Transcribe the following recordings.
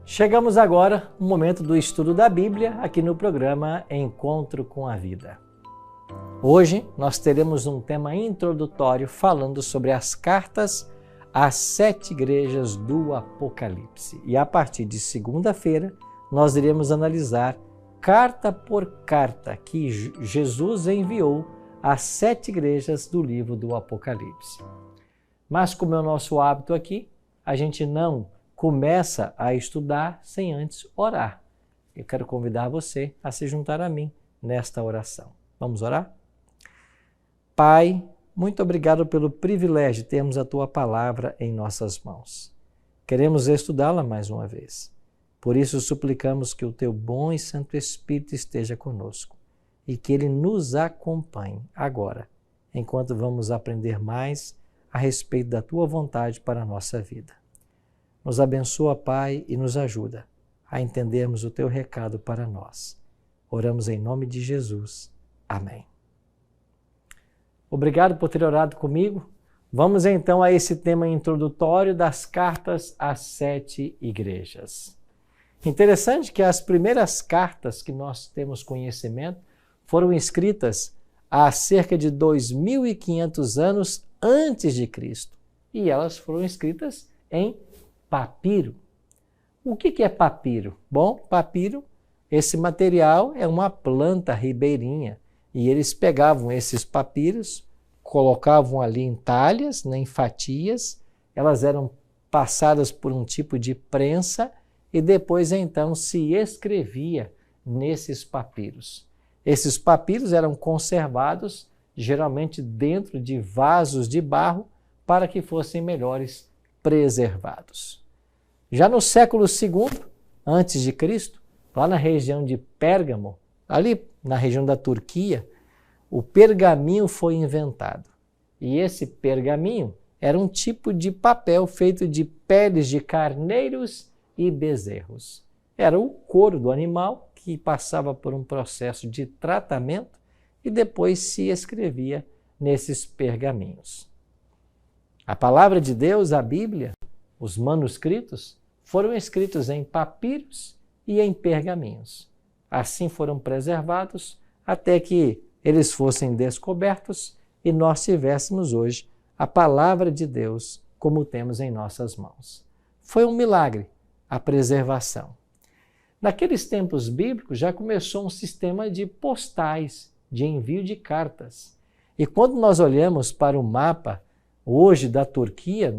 Chegamos agora no momento do estudo da Bíblia, aqui no programa Encontro com a Vida. Hoje nós teremos um tema introdutório falando sobre as cartas às 7 igrejas do Apocalipse. E a partir de segunda-feira nós iremos analisar carta por carta que Jesus enviou às 7 igrejas do livro do Apocalipse. Mas como é o nosso hábito aqui, a gente não começa a estudar sem antes orar. Eu quero convidar você a se juntar a mim nesta oração. Vamos orar? Pai, muito obrigado pelo privilégio de termos a Tua palavra em nossas mãos. Queremos estudá-la mais uma vez. Por isso suplicamos que o Teu bom e Santo Espírito esteja conosco e que Ele nos acompanhe agora, enquanto vamos aprender mais a respeito da Tua vontade para a nossa vida. Nos abençoa, Pai, e nos ajuda a entendermos o Teu recado para nós. Oramos em nome de Jesus. Amém. Obrigado por ter orado comigo. Vamos então a esse tema introdutório das cartas às 7 igrejas. Interessante que as primeiras cartas que nós temos conhecimento foram escritas há cerca de 2.500 anos antes de Cristo. E elas foram escritas em papiro. O que é papiro? Bom, papiro, esse material é uma planta ribeirinha e eles pegavam esses papiros, colocavam ali em talhas, em fatias, elas eram passadas por um tipo de prensa e depois então se escrevia nesses papiros. Esses papiros eram conservados geralmente dentro de vasos de barro para que fossem melhores preservados. Já no século II, antes de Cristo, lá na região de Pérgamo, ali na região da Turquia, o pergaminho foi inventado. E esse pergaminho era um tipo de papel feito de peles de carneiros e bezerros. Era o couro do animal que passava por um processo de tratamento e depois se escrevia nesses pergaminhos. A palavra de Deus, a Bíblia, os manuscritos, foram escritos em papiros e em pergaminhos. Assim foram preservados até que eles fossem descobertos e nós tivéssemos hoje a palavra de Deus como temos em nossas mãos. Foi um milagre a preservação. Naqueles tempos bíblicos já começou um sistema de postais, de envio de cartas. E quando nós olhamos para o mapa hoje da Turquia,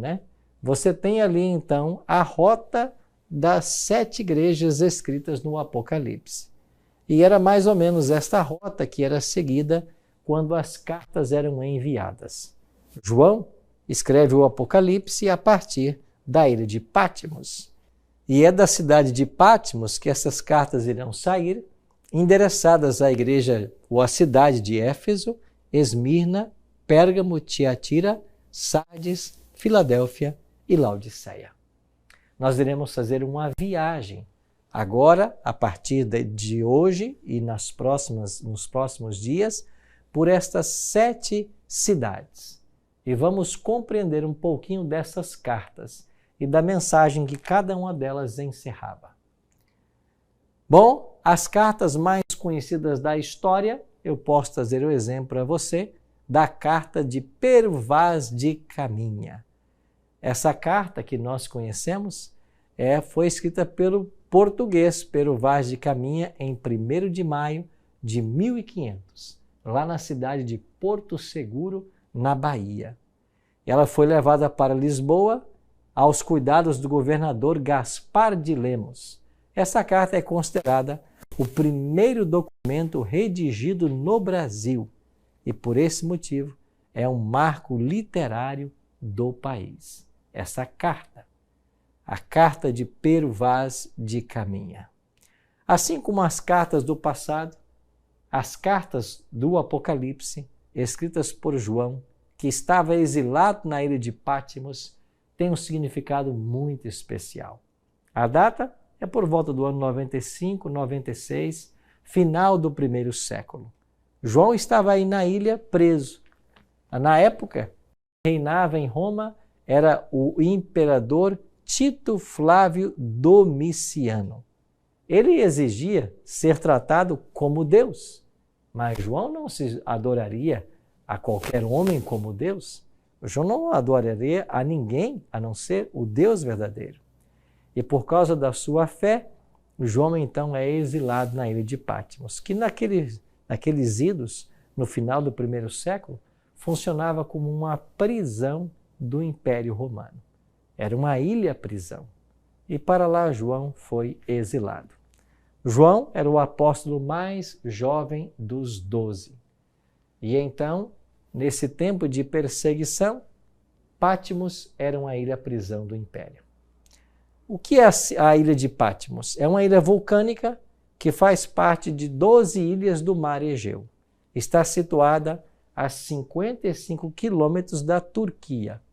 você tem ali então a rota das 7 igrejas escritas no Apocalipse. E era mais ou menos esta rota que era seguida quando as cartas eram enviadas. João escreve o Apocalipse a partir da ilha de Patmos. E é da cidade de Patmos que essas cartas irão sair, endereçadas à igreja ou à cidade de Éfeso, Esmirna, Pérgamo, Tiatira, Sardes, Filadélfia e Laodiceia. Nós iremos fazer uma viagem agora, a partir de hoje e nos próximos dias, por estas 7 cidades. E vamos compreender um pouquinho dessas cartas e da mensagem que cada uma delas encerrava. Bom, as cartas mais conhecidas da história, eu posso trazer o exemplo para você da carta de Pero Vaz de Caminha. Essa carta que nós conhecemos foi escrita pelo português Pero Vaz de Caminha em 1º de maio de 1500, lá na cidade de Porto Seguro, na Bahia. Ela foi levada para Lisboa aos cuidados do governador Gaspar de Lemos. Essa carta é considerada o primeiro documento redigido no Brasil e, por esse motivo, é um marco literário do país. Essa carta, a carta de Pero Vaz de Caminha. Assim como as cartas do passado, as cartas do Apocalipse, escritas por João, que estava exilado na ilha de Patmos, têm um significado muito especial. A data é por volta do ano 95, 96, final do 1º século. João estava aí na ilha preso. Na época, reinava em Roma era o imperador Tito Flávio Domiciano. Ele exigia ser tratado como Deus, mas João não se adoraria a qualquer homem como Deus. João não adoraria a ninguém a não ser o Deus verdadeiro. E por causa da sua fé, João então é exilado na ilha de Patmos, que naqueles idos, no final do primeiro século, funcionava como uma prisão do Império Romano. Era uma ilha-prisão. E para lá João foi exilado. João era o apóstolo mais jovem dos 12. E então, nesse tempo de perseguição, Patmos era uma ilha-prisão do Império. O que é a ilha de Patmos? É uma ilha vulcânica que faz parte de 12 ilhas do Mar Egeu. Está situada a 55 quilômetros da Turquia.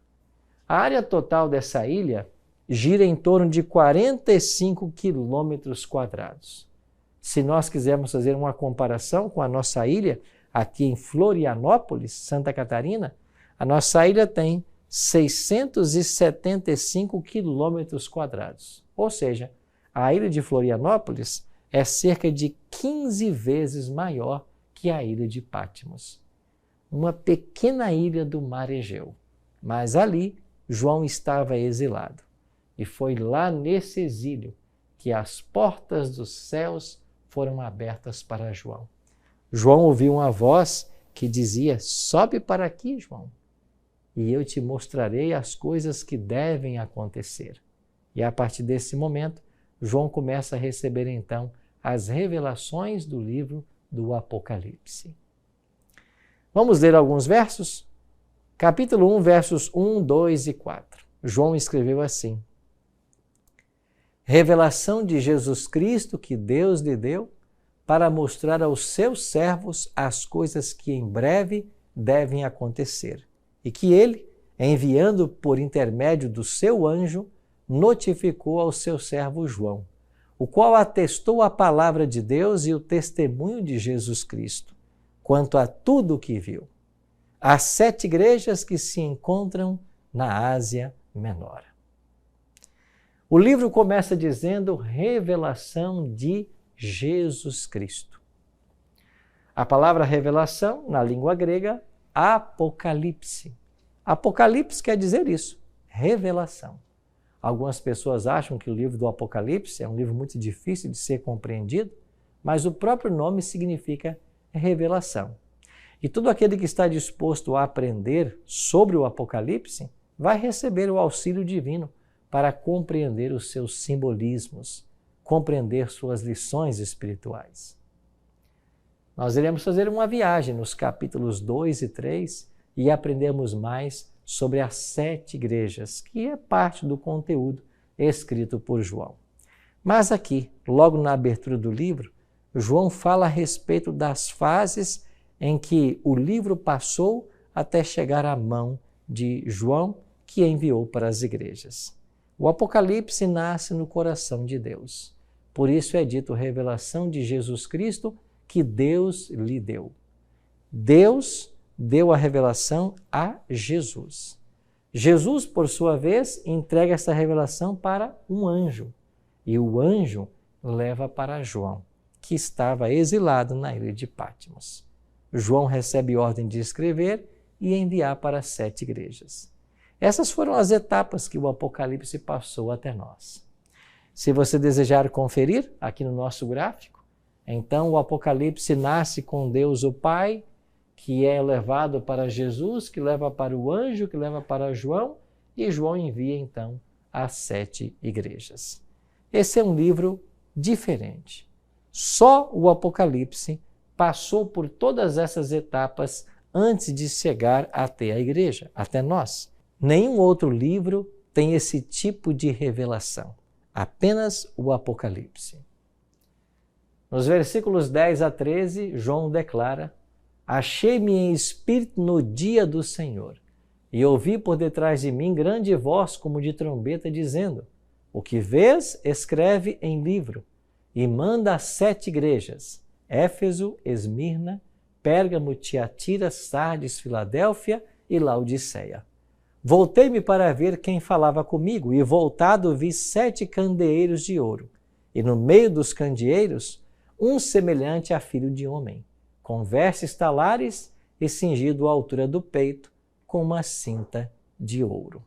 A área total dessa ilha gira em torno de 45 quilômetros quadrados. Se nós quisermos fazer uma comparação com a nossa ilha, aqui em Florianópolis, Santa Catarina, a nossa ilha tem 675 quilômetros quadrados. Ou seja, a ilha de Florianópolis é cerca de 15 vezes maior que a ilha de Patmos. Uma pequena ilha do Mar Egeu. Mas ali, João estava exilado. E foi lá nesse exílio que as portas dos céus foram abertas para João. João ouviu uma voz que dizia: sobe para aqui, João, e eu te mostrarei as coisas que devem acontecer. E a partir desse momento, João começa a receber então as revelações do livro do Apocalipse. Vamos ler alguns versos? Capítulo 1, versos 1, 2 e 4. João escreveu assim: revelação de Jesus Cristo que Deus lhe deu para mostrar aos seus servos as coisas que em breve devem acontecer, e que ele, enviando por intermédio do seu anjo, notificou ao seu servo João, o qual atestou a palavra de Deus e o testemunho de Jesus Cristo, quanto a tudo o que viu. As 7 igrejas que se encontram na Ásia Menor. O livro começa dizendo revelação de Jesus Cristo. A palavra revelação, na língua grega, apocalipse. Apocalipse quer dizer isso, revelação. Algumas pessoas acham que o livro do Apocalipse é um livro muito difícil de ser compreendido, mas o próprio nome significa revelação. E todo aquele que está disposto a aprender sobre o Apocalipse vai receber o auxílio divino para compreender os seus simbolismos, compreender suas lições espirituais. Nós iremos fazer uma viagem nos capítulos 2 e 3 e aprendemos mais sobre as 7 igrejas, que é parte do conteúdo escrito por João. Mas aqui, logo na abertura do livro, João fala a respeito das fases em que o livro passou até chegar à mão de João, que enviou para as igrejas. O Apocalipse nasce no coração de Deus. Por isso é dito revelação de Jesus Cristo que Deus lhe deu. Deus deu a revelação a Jesus. Jesus, por sua vez, entrega essa revelação para um anjo. E o anjo leva para João, que estava exilado na ilha de Patmos. João recebe ordem de escrever e enviar para as 7 igrejas. Essas foram as etapas que o Apocalipse passou até nós. Se você desejar conferir aqui no nosso gráfico, então o Apocalipse nasce com Deus o Pai, que é levado para Jesus, que leva para o anjo, que leva para João, e João envia então às 7 igrejas. Esse é um livro diferente. Só o Apocalipse passou por todas essas etapas antes de chegar até a igreja, até nós. Nenhum outro livro tem esse tipo de revelação, apenas o Apocalipse. Nos versículos 10 a 13, João declara: achei-me em espírito no dia do Senhor, e ouvi por detrás de mim grande voz como de trombeta, dizendo: o que vês, escreve em livro, e manda às 7 igrejas, Éfeso, Esmirna, Pérgamo, Tiatira, Sardes, Filadélfia e Laodiceia. Voltei-me para ver quem falava comigo, e voltado vi 7 candeeiros de ouro, e no meio dos candeeiros, um semelhante a filho de homem, com vestes talares e cingido à altura do peito, com uma cinta de ouro.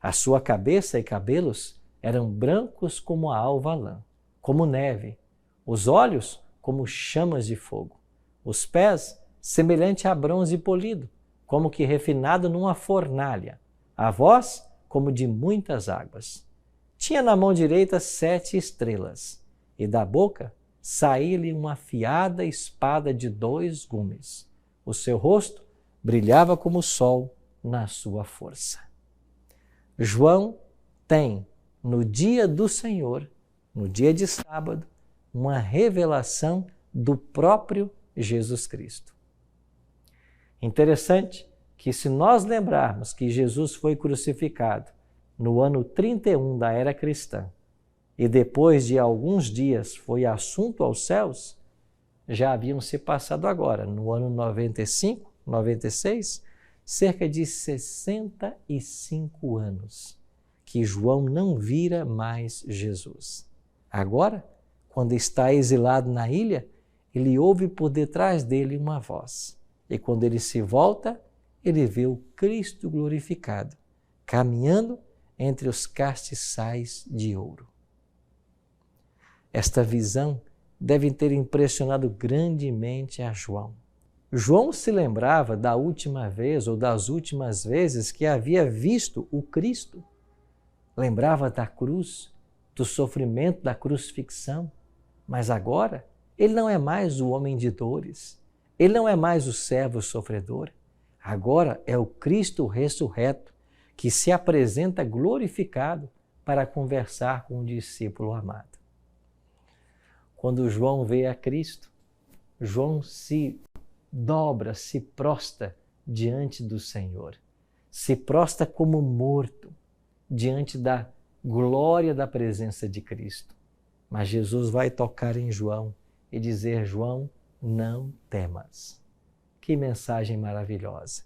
A sua cabeça e cabelos eram brancos como a alva lã, como neve, os olhos como chamas de fogo, os pés semelhante a bronze polido, como que refinado numa fornalha, a voz como de muitas águas. Tinha na mão direita 7 estrelas, e da boca saía-lhe uma afiada espada de 2 gumes. O seu rosto brilhava como o sol na sua força. João tem, no dia do Senhor, no dia de sábado, uma revelação do próprio Jesus Cristo. Interessante que, se nós lembrarmos que Jesus foi crucificado no ano 31 da era cristã e depois de alguns dias foi assunto aos céus, já haviam se passado agora, no ano 95, 96, cerca de 65 anos que João não vira mais Jesus. Agora, quando está exilado na ilha, ele ouve por detrás dele uma voz. E quando ele se volta, ele vê o Cristo glorificado, caminhando entre os castiçais de ouro. Esta visão deve ter impressionado grandemente a João. João se lembrava da última vez ou das últimas vezes que havia visto o Cristo. Lembrava da cruz, do sofrimento da crucifixão, mas agora ele não é mais o homem de dores, ele não é mais o servo sofredor, agora é o Cristo ressurreto que se apresenta glorificado para conversar com o discípulo amado. Quando João vê a Cristo, João se dobra, se prostra diante do Senhor, se prostra como morto diante da glória da presença de Cristo. Mas Jesus vai tocar em João e dizer: João, não temas. Que mensagem maravilhosa!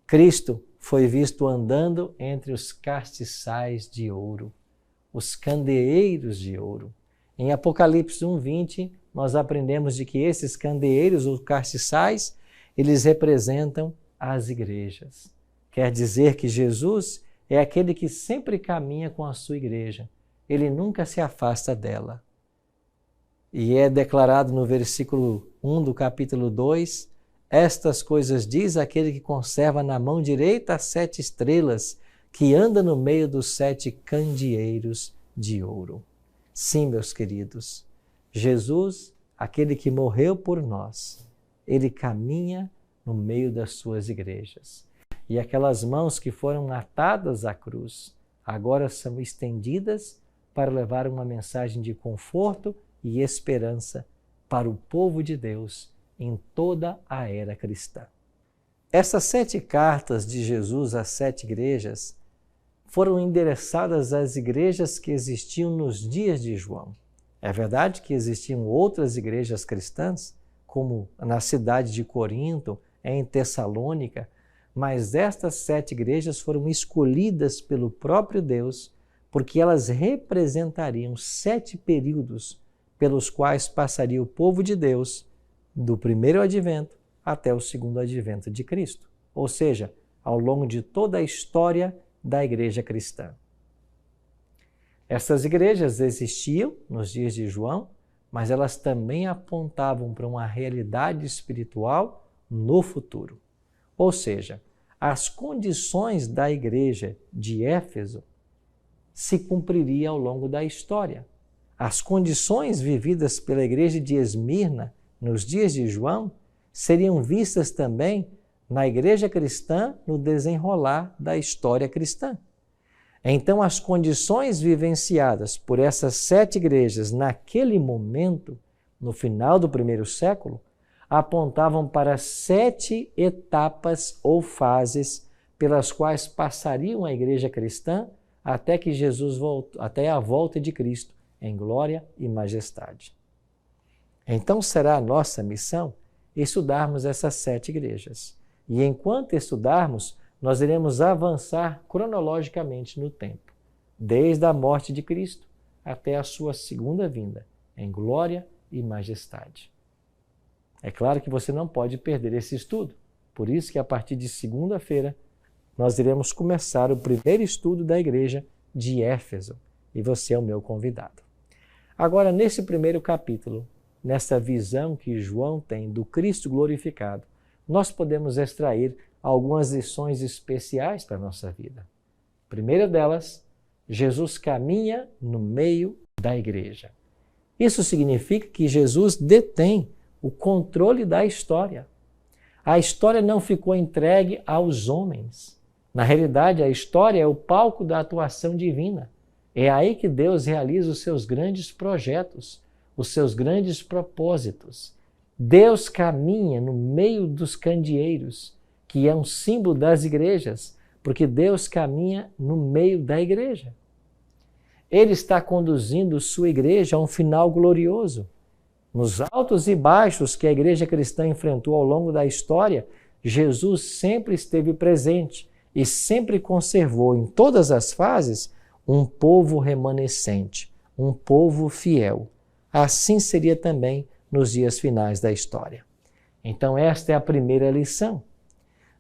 Cristo foi visto andando entre os castiçais de ouro, os candeeiros de ouro. Em Apocalipse 1:20, nós aprendemos de que esses candeeiros ou castiçais, eles representam as igrejas. Quer dizer que Jesus é aquele que sempre caminha com a sua igreja. Ele nunca se afasta dela. E é declarado no versículo 1 do capítulo 2, estas coisas diz aquele que conserva na mão direita as 7 estrelas, que anda no meio dos 7 candeeiros de ouro. Sim, meus queridos, Jesus, aquele que morreu por nós, ele caminha no meio das suas igrejas. E aquelas mãos que foram atadas à cruz, agora são estendidas para levar uma mensagem de conforto e esperança para o povo de Deus em toda a era cristã. Essas 7 cartas de Jesus às 7 igrejas foram endereçadas às igrejas que existiam nos dias de João. É verdade que existiam outras igrejas cristãs, como na cidade de Corinto, em Tessalônica, mas estas 7 igrejas foram escolhidas pelo próprio Deus porque elas representariam 7 períodos pelos quais passaria o povo de Deus do primeiro advento até o segundo advento de Cristo, ou seja, ao longo de toda a história da igreja cristã. Essas igrejas existiam nos dias de João, mas elas também apontavam para uma realidade espiritual no futuro. Ou seja, as condições da igreja de Éfeso se cumpririam ao longo da história. As condições vividas pela igreja de Esmirna nos dias de João seriam vistas também na igreja cristã no desenrolar da história cristã. Então, as condições vivenciadas por essas 7 igrejas naquele momento, no final do primeiro século, apontavam para 7 etapas ou fases pelas quais passariam a igreja cristã até que Jesus até a volta de Cristo em glória e majestade. Então será a nossa missão estudarmos essas 7 igrejas. E enquanto estudarmos, nós iremos avançar cronologicamente no tempo, desde a morte de Cristo até a sua segunda vinda, em glória e majestade. É claro que você não pode perder esse estudo, por isso que a partir de segunda-feira nós iremos começar o primeiro estudo da igreja de Éfeso, e você é o meu convidado. Agora, nesse primeiro capítulo, nessa visão que João tem do Cristo glorificado, nós podemos extrair algumas lições especiais para a nossa vida. A primeira delas, Jesus caminha no meio da igreja. Isso significa que Jesus detém o controle da história. A história não ficou entregue aos homens. Na realidade, a história é o palco da atuação divina. É aí que Deus realiza os seus grandes projetos, os seus grandes propósitos. Deus caminha no meio dos candeeiros, que é um símbolo das igrejas, porque Deus caminha no meio da igreja. Ele está conduzindo sua igreja a um final glorioso. Nos altos e baixos que a igreja cristã enfrentou ao longo da história, Jesus sempre esteve presente e sempre conservou em todas as fases um povo remanescente, um povo fiel. Assim seria também nos dias finais da história. Então esta é a primeira lição.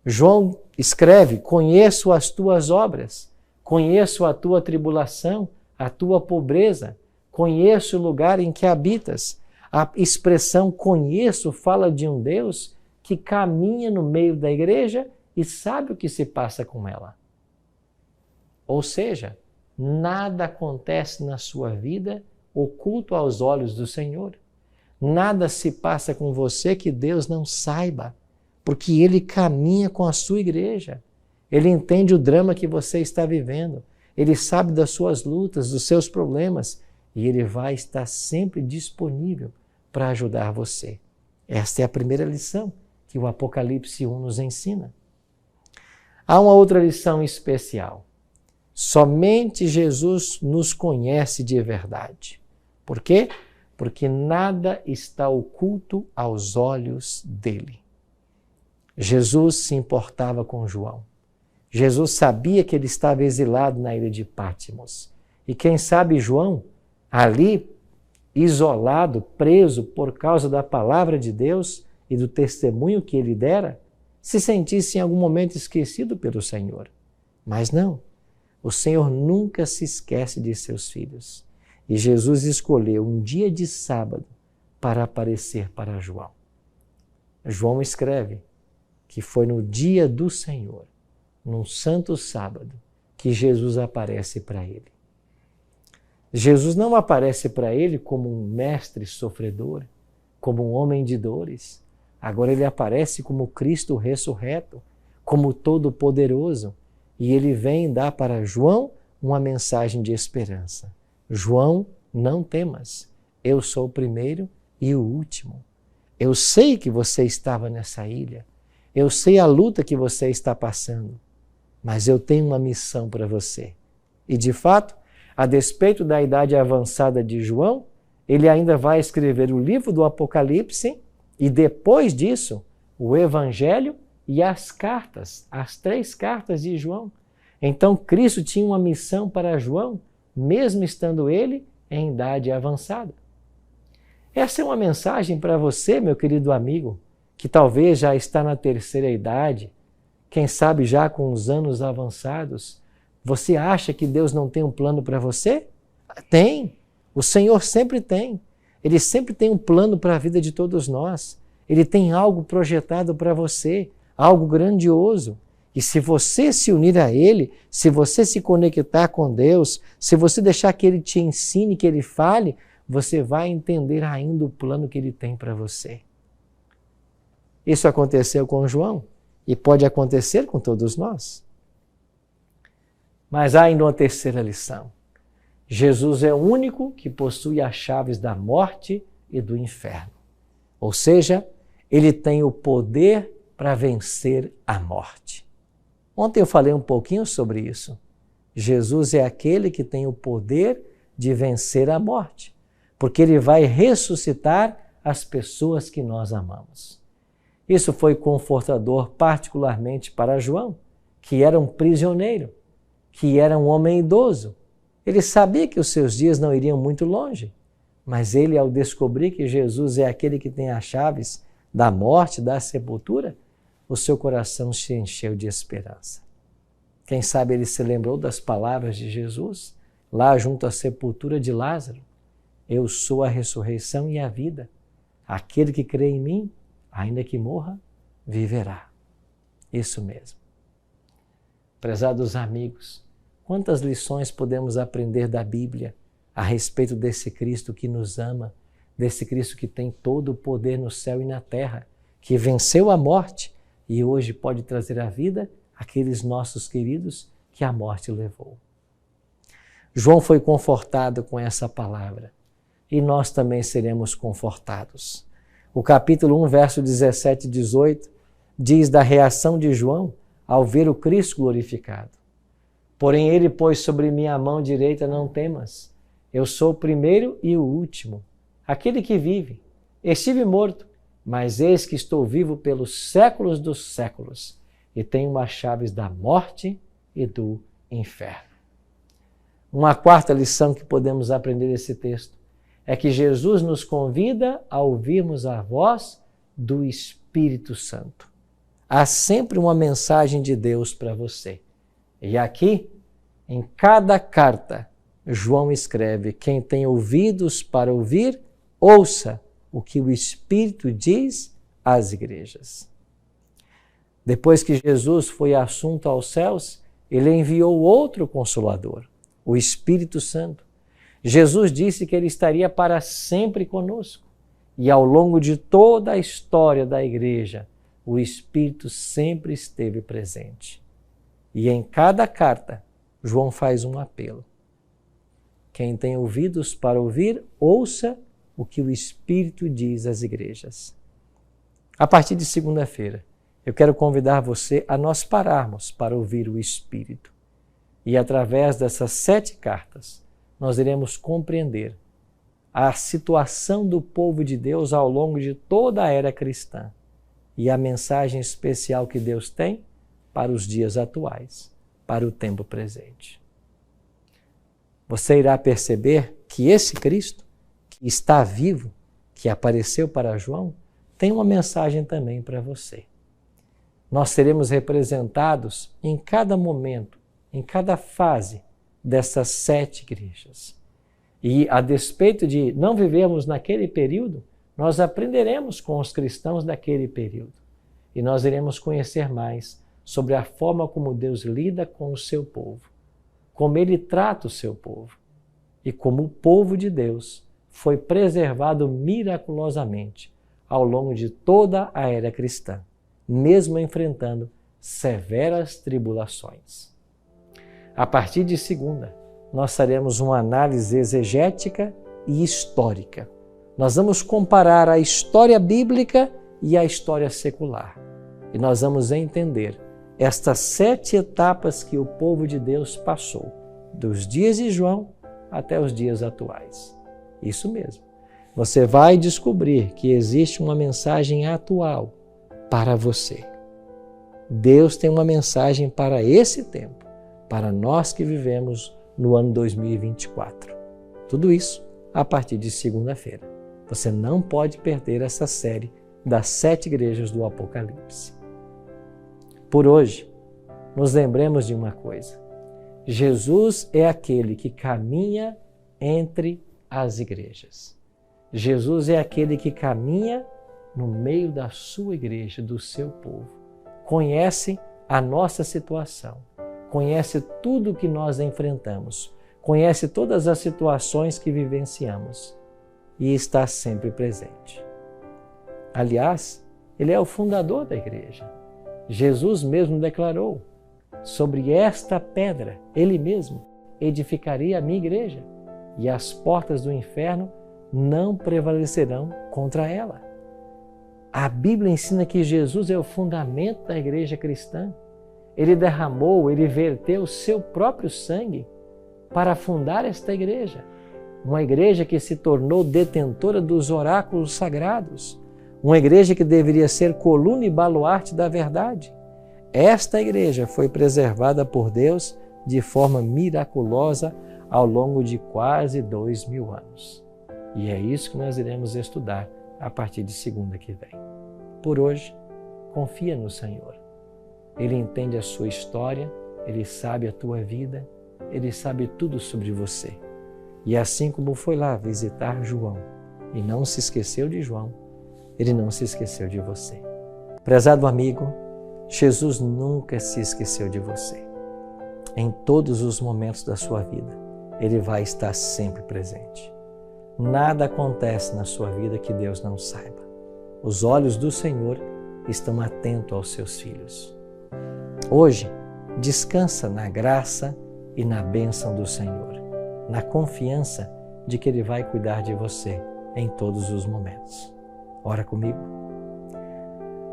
João escreve: conheço as tuas obras, conheço a tua tribulação, a tua pobreza, conheço o lugar em que habitas. A expressão conheço fala de um Deus que caminha no meio da igreja e sabe o que se passa com ela. Ou seja, nada acontece na sua vida oculto aos olhos do Senhor. Nada se passa com você que Deus não saiba, porque Ele caminha com a sua igreja. Ele entende o drama que você está vivendo. Ele sabe das suas lutas, dos seus problemas, e Ele vai estar sempre disponível para ajudar você. Esta é a primeira lição que o Apocalipse 1 nos ensina. Há uma outra lição especial. Somente Jesus nos conhece de verdade. Por quê? Porque nada está oculto aos olhos dele. Jesus se importava com João. Jesus sabia que ele estava exilado na ilha de Patmos. E quem sabe João, ali, isolado, preso por causa da palavra de Deus e do testemunho que ele dera, se sentisse em algum momento esquecido pelo Senhor. Mas não, o Senhor nunca se esquece de seus filhos. E Jesus escolheu um dia de sábado para aparecer para João. João escreve que foi no dia do Senhor, num santo sábado, que Jesus aparece para ele. Jesus não aparece para ele como um mestre sofredor, como um homem de dores. Agora ele aparece como Cristo ressurreto, como Todo-Poderoso. E ele vem dar para João uma mensagem de esperança. João, não temas, eu sou o primeiro e o último. Eu sei que você estava nessa ilha, eu sei a luta que você está passando, mas eu tenho uma missão para você. E de fato, a despeito da idade avançada de João, ele ainda vai escrever o livro do Apocalipse e depois disso, o Evangelho e as cartas, as 3 cartas de João. Então Cristo tinha uma missão para João, mesmo estando ele em idade avançada. Essa é uma mensagem para você, meu querido amigo, que talvez já está na terceira idade, quem sabe já com os anos avançados. Você acha que Deus não tem um plano para você? Tem. O Senhor sempre tem. Ele sempre tem um plano para a vida de todos nós. Ele tem algo projetado para você, algo grandioso. E se você se unir a Ele, se você se conectar com Deus, se você deixar que Ele te ensine, que Ele fale, você vai entender ainda o plano que Ele tem para você. Isso aconteceu com João e pode acontecer com todos nós. Mas há ainda uma terceira lição. Jesus é o único que possui as chaves da morte e do inferno. Ou seja, Ele tem o poder para vencer a morte. Ontem eu falei um pouquinho sobre isso. Jesus é aquele que tem o poder de vencer a morte, porque Ele vai ressuscitar as pessoas que nós amamos. Isso foi confortador particularmente para João, que era um prisioneiro, que era um homem idoso. Ele sabia que os seus dias não iriam muito longe, mas ele, ao descobrir que Jesus é aquele que tem as chaves da morte, da sepultura, o seu coração se encheu de esperança. Quem sabe ele se lembrou das palavras de Jesus, lá junto à sepultura de Lázaro: eu sou a ressurreição e a vida. Aquele que crê em mim, ainda que morra, viverá. Isso mesmo. Prezados amigos, quantas lições podemos aprender da Bíblia a respeito desse Cristo que nos ama, desse Cristo que tem todo o poder no céu e na terra, que venceu a morte e hoje pode trazer à vida aqueles nossos queridos que a morte levou. João foi confortado com essa palavra e nós também seremos confortados. O capítulo 1, verso 17 e 18 diz da reação de João ao ver o Cristo glorificado. Porém ele pôs sobre mim a mão direita: não temas, eu sou o primeiro e o último, aquele que vive. Estive morto, mas eis que estou vivo pelos séculos dos séculos e tenho as chaves da morte e do inferno. Uma quarta lição que podemos aprender desse texto é que Jesus nos convida a ouvirmos a voz do Espírito Santo. Há sempre uma mensagem de Deus para você. E aqui, em cada carta, João escreve: quem tem ouvidos para ouvir, ouça o que o Espírito diz às igrejas. Depois que Jesus foi assunto aos céus, ele enviou outro Consolador, o Espírito Santo. Jesus disse que ele estaria para sempre conosco. E ao longo de toda a história da igreja, o Espírito sempre esteve presente. E em cada carta, João faz um apelo. Quem tem ouvidos para ouvir, ouça o que o Espírito diz às igrejas. A partir de segunda-feira, eu quero convidar você a nós pararmos para ouvir o Espírito. E através dessas 7 cartas, nós iremos compreender a situação do povo de Deus ao longo de toda a era cristã e a mensagem especial que Deus tem para os dias atuais, para o tempo presente. Você irá perceber que esse Cristo, que está vivo, que apareceu para João, tem uma mensagem também para você. Nós seremos representados em cada momento, em cada fase dessas 7 igrejas. E a despeito de não vivermos naquele período, nós aprenderemos com os cristãos daquele período. E nós iremos conhecer mais sobre a forma como Deus lida com o seu povo, como Ele trata o seu povo e como o povo de Deus foi preservado miraculosamente ao longo de toda a era cristã, mesmo enfrentando severas tribulações. A partir de segunda, nós faremos uma análise exegética e histórica. Nós vamos comparar a história bíblica e a história secular. E nós vamos entender estas 7 etapas que o povo de Deus passou, dos dias de João até os dias atuais. Isso mesmo. Você vai descobrir que existe uma mensagem atual para você. Deus tem uma mensagem para esse tempo, para nós que vivemos no ano 2024. Tudo isso a partir de segunda-feira. Você não pode perder essa série das 7 igrejas do Apocalipse. Por hoje, nos lembremos de uma coisa. Jesus é aquele que caminha entre as igrejas. Jesus é aquele que caminha no meio da sua igreja, do seu povo. Conhece a nossa situação. Conhece tudo o que nós enfrentamos, conhece todas as situações que vivenciamos e está sempre presente. Aliás, Ele é o fundador da igreja. Jesus mesmo declarou: sobre esta pedra, Ele mesmo edificaria a minha igreja e as portas do inferno não prevalecerão contra ela. A Bíblia ensina que Jesus é o fundamento da igreja cristã. Ele derramou, ele verteu o seu próprio sangue para fundar esta igreja. Uma igreja que se tornou detentora dos oráculos sagrados. Uma igreja que deveria ser coluna e baluarte da verdade. esta igreja foi preservada por Deus de forma miraculosa ao longo de quase 2000 anos. E é isso que nós iremos estudar a partir de segunda que vem. Por hoje, confia no Senhor. Ele entende a sua história, Ele sabe a tua vida, Ele sabe tudo sobre você. E assim como foi lá visitar João e não se esqueceu de João, Ele não se esqueceu de você. Prezado amigo, Jesus nunca se esqueceu de você. Em todos os momentos da sua vida, Ele vai estar sempre presente. Nada acontece na sua vida que Deus não saiba. Os olhos do Senhor estão atentos aos seus filhos. Hoje, descansa na graça e na bênção do Senhor, na confiança de que Ele vai cuidar de você em todos os momentos. Ora comigo.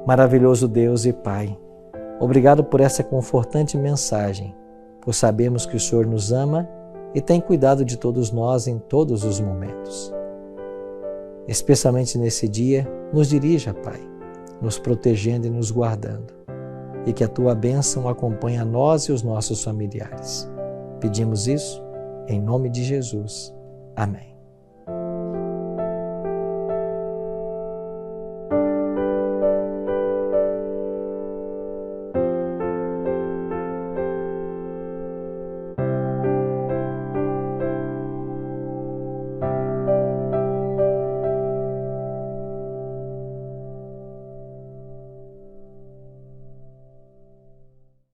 Maravilhoso Deus e Pai, obrigado por essa confortante mensagem, por sabermos que o Senhor nos ama e tem cuidado de todos nós em todos os momentos. Especialmente nesse dia, nos dirija, Pai, nos protegendo e nos guardando, e que a Tua bênção acompanhe a nós e os nossos familiares. Pedimos isso em nome de Jesus. Amém.